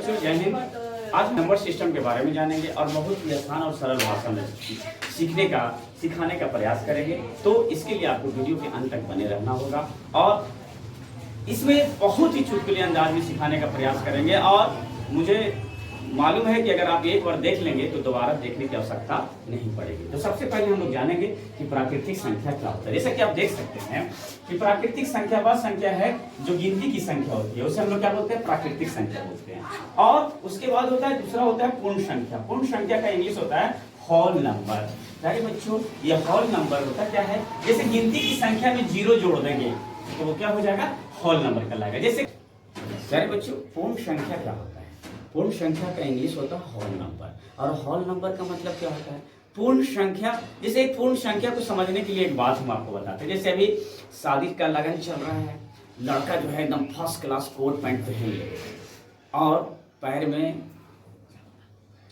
बच्चों, जय हिंद। आज नंबर सिस्टम के बारे में जानेंगे और बहुत ही आसान और सरल भाषा में सिखाने का प्रयास करेंगे। तो इसके लिए आपको वीडियो के अंत तक बने रहना होगा और इसमें बहुत ही चुटकुले अंदाज में सिखाने का प्रयास करेंगे। और मुझे मालूम है कि अगर आप एक बार देख लेंगे तो दोबारा देखने की आवश्यकता नहीं पड़ेगी। तो सबसे पहले हम लोग जानेंगे कि प्राकृतिक संख्या क्या होता है। जैसा कि आप देख सकते हैं कि प्राकृतिक संख्या वह संख्या है जो गिनती की संख्या होती है, उसे हम लोग क्या बोलते हैं, प्राकृतिक संख्या बोलते हैं। और उसके बाद होता है दूसरा होता है पूर्ण संख्या। पूर्ण संख्या का इंग्लिश होता है होल नंबर। यानी बच्चों ये होल नंबर होता क्या है, जैसे गिनती की संख्या में जीरो जोड़ देंगे तो वो क्या हो जाएगा, होल नंबर कहलाएगा। जैसे यानी बच्चों पूर्ण संख्या क्या होता है, पूर्ण संख्या का इंग्लिश होता है होल नंबर। और होल नंबर का मतलब क्या होता है, पूर्ण संख्या। जैसे एक पूर्ण संख्या को समझने के लिए एक बात हम आपको बताते हैं। जैसे अभी शादी का लगन चल रहा है, लड़का जो है एकदम फर्स्ट क्लास कोट पैंट पहन ले और पैर में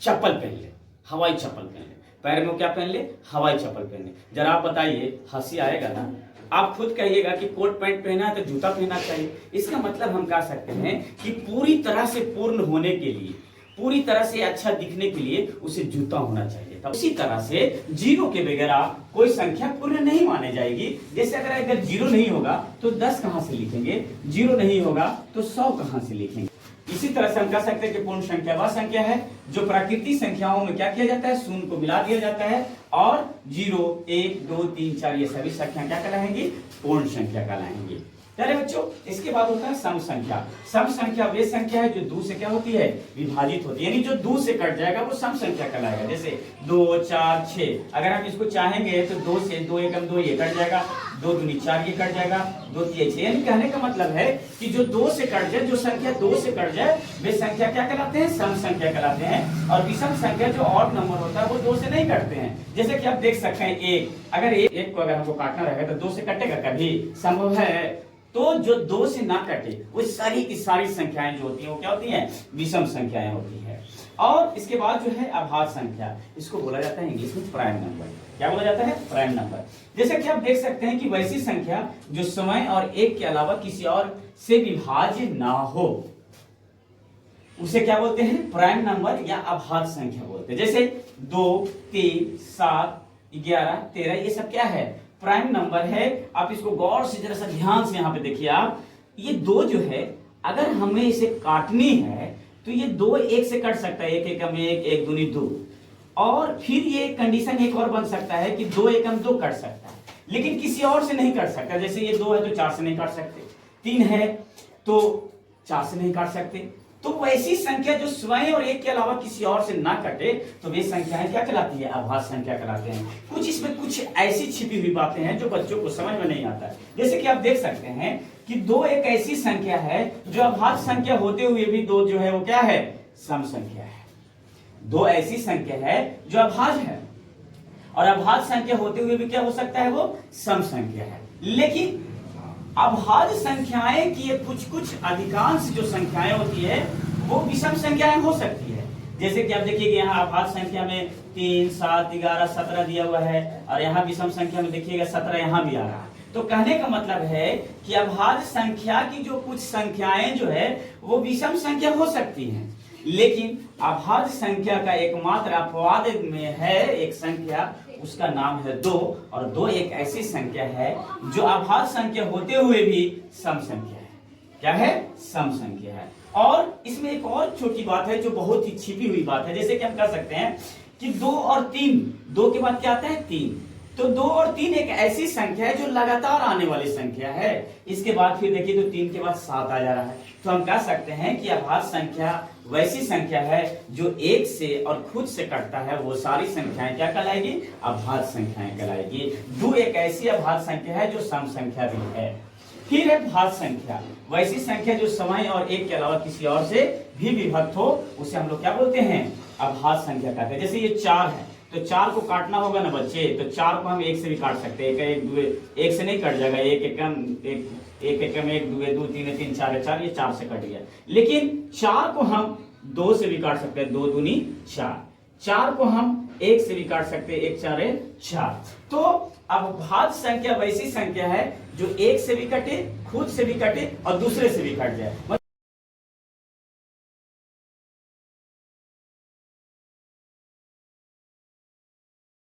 चप्पल पहन ले, हवाई चप्पल पहन ले। पैर में क्या पहन ले, हवाई चप्पल पहन ले। जरा आप बताइए, हंसी आएगा ना? आप खुद कहिएगा कि कोट पैंट पहना है तो जूता पहनना चाहिए। इसका मतलब हम कह सकते हैं कि पूरी तरह से पूर्ण होने के लिए, पूरी तरह से अच्छा दिखने के लिए उसे जूता होना चाहिए। तब उसी तरह से जीरो के बगैर कोई संख्या पूर्ण नहीं मानी जाएगी। जैसे अगर जीरो नहीं होगा तो 10 कहां से लिखेंगे, जीरो नहीं होगा तो 100 कहां से लिखेंगे। इसी तरह से हम कह सकते हैं कि पूर्ण संख्या वह संख्या है जो प्राकृतिक संख्याओं में क्या किया जाता है, शून्य को मिला दिया जाता है और 0, 1, 2, 3, 4 ये सभी संख्या क्या कहलाएंगी, पूर्ण संख्या कहलाएंगी। यानी बच्चों इसके बाद होता है सम संख्या। सम संख्या वे संख्या है जो 2 से क्या होती है, विभाजित होती है। यानी जो 2 से कट जाएगा वो सम संख्या कहलाएगा। जैसे 2, 4, 6। अगर आप इसको चाहेंगे तो 2 से 2 एकम 2 ये कट जाएगा, 2 दूनी 4 ये कट जाएगा, 2 3 6। यानी कहने का मतलब है कि जो 2 से कट जाए, जो संख्या 2 से कट जाए वे संख्या क्या कहलाते हैं, सम संख्या कहलाते हैं। और विषम संख्या जो ऑड नंबर होता है वो 2 से नहीं कटते हैं। जैसे कि आप देख सकते हैं 1, अगर 1 को अगर हमको काटना रहेगा तो 2 से कटेगा कभी, संभव है? तो जो 2 से ना कटे वो सारी की सारी संख्याएं जो होती हैं वो क्या होती हैं, विषम संख्याएं होती हैं। और इसके बाद जो है अभाज्य संख्या, इसको बोला जाता है इंग्लिश में प्राइम नंबर। क्या बोला जाता है, प्राइम नंबर। जैसे कि आप देख सकते हैं कि वैसी संख्या जो समय और 1 के अलावा किसी और से विभाज्य ना हो उसे क्या बोलते हैं, प्राइम नंबर या अभाज्य संख्या बोलते हैं। जैसे 2, 3, 7, 11, 13 ये सब क्या है, प्राइम नंबर है। आप इसको गौर से जरा सा ध्यान से यहाँ पे देखिए आप, ये 2 जो है अगर हमें इसे काटनी है तो ये 2 1 से कट सकता है, 1 एकम 1, 1 दूनी 2। और फिर ये कंडीशन एक और बन सकता है कि 2 एकम 2 कट सकता है, लेकिन किसी और से नहीं कट सकता। जैसे ये 2 है तो 4 से नहीं काट सकते, 3 है तो 4 से नहीं काट सकते। तो वैसी संख्या जो स्वयं और 1 के अलावा किसी और से ना कटे तो वे संख्याएं क्या कहलाती है, अभाज्य संख्या कहलाते हैं। कुछ इसमें कुछ ऐसी छिपी हुई बातें हैं जो बच्चों को समझ में नहीं आता। जैसे कि आप देख सकते हैं कि 2 एक ऐसी संख्या है जो अभाज्य संख्या होते हुए भी 2 जो है वो क्या है, सम संख्या है। 2 ऐसी संख्या है जो अभाज्य है और अभाज्य संख्या होते हुए भी क्या हो सकता है, वो सम संख्या है। लेकिन अभाज्य संख्याएं की कुछ अधिकांश जो संख्याएं होती है वो विषम संख्याएं हो सकती है। जैसे कि आप देखिए कि यहाँ अभाज्य संख्या में 3, 7, 11, 17 दिया हुआ है और यहाँ विषम संख्या में देखिएगा 17 यहाँ भी आ रहा है। तो कहने का मतलब है कि अभाज्य संख्या की जो कुछ संख्याएं जो है वो विषम संख्या हो सकती हैं, लेकिन अभाज्य संख्या का एकमात्र अपवाद में है एक संख्या, उसका नाम है 2। और 2 एक ऐसी संख्या है जो अभाज्य संख्या होते हुए भी सम संख्या है। क्या है, सम संख्या है। और इसमें एक और छोटी बात है जो बहुत ही छिपी हुई बात है। जैसे कि हम कह सकते हैं कि 2 और 3, 2 के बाद क्या आता है, 3। तो 2 और 3 एक ऐसी संख्या है जो लगातार आने वाली संख्या है। इसके बाद फिर देखिए तो 3 के बाद 7 आ जा रहा है। तो हम कह सकते हैं कि अभाज्य संख्या वैसी संख्या है जो 1 से और खुद से कटता है, वो सारी संख्याएं क्या कहलाएगी, अभाज्य संख्याएं कहलाएगी। 2 एक ऐसी अभाज्य संख्या है जो सम संख्या भी है। फिर है भाज्य संख्या, वैसी संख्या जो समय और 1 के अलावा किसी और से भी विभक्त हो, उसे हम लोग क्या बोलते हैं, अभाज्य संख्या कहते हैं। जैसे ये 4 है तो 4 को काटना होगा ना बच्चे, तो 4 को हम 1 से भी काट सकते हैं। 1 से नहीं कट जाएगा, 1 एकम 1, 2, 3, 3, 4 4, ये 4 से कट गया। लेकिन 4 को हम 2 से भी काट सकते हैं, 2 दूनी 4। 4 को हम 1 से भी काट सकते हैं, 1 4 4। तो अभाज्य संख्या वैसी संख्या है जो 1 से भी कटे, खुद से भी कटे और दूसरे से भी कट जाए।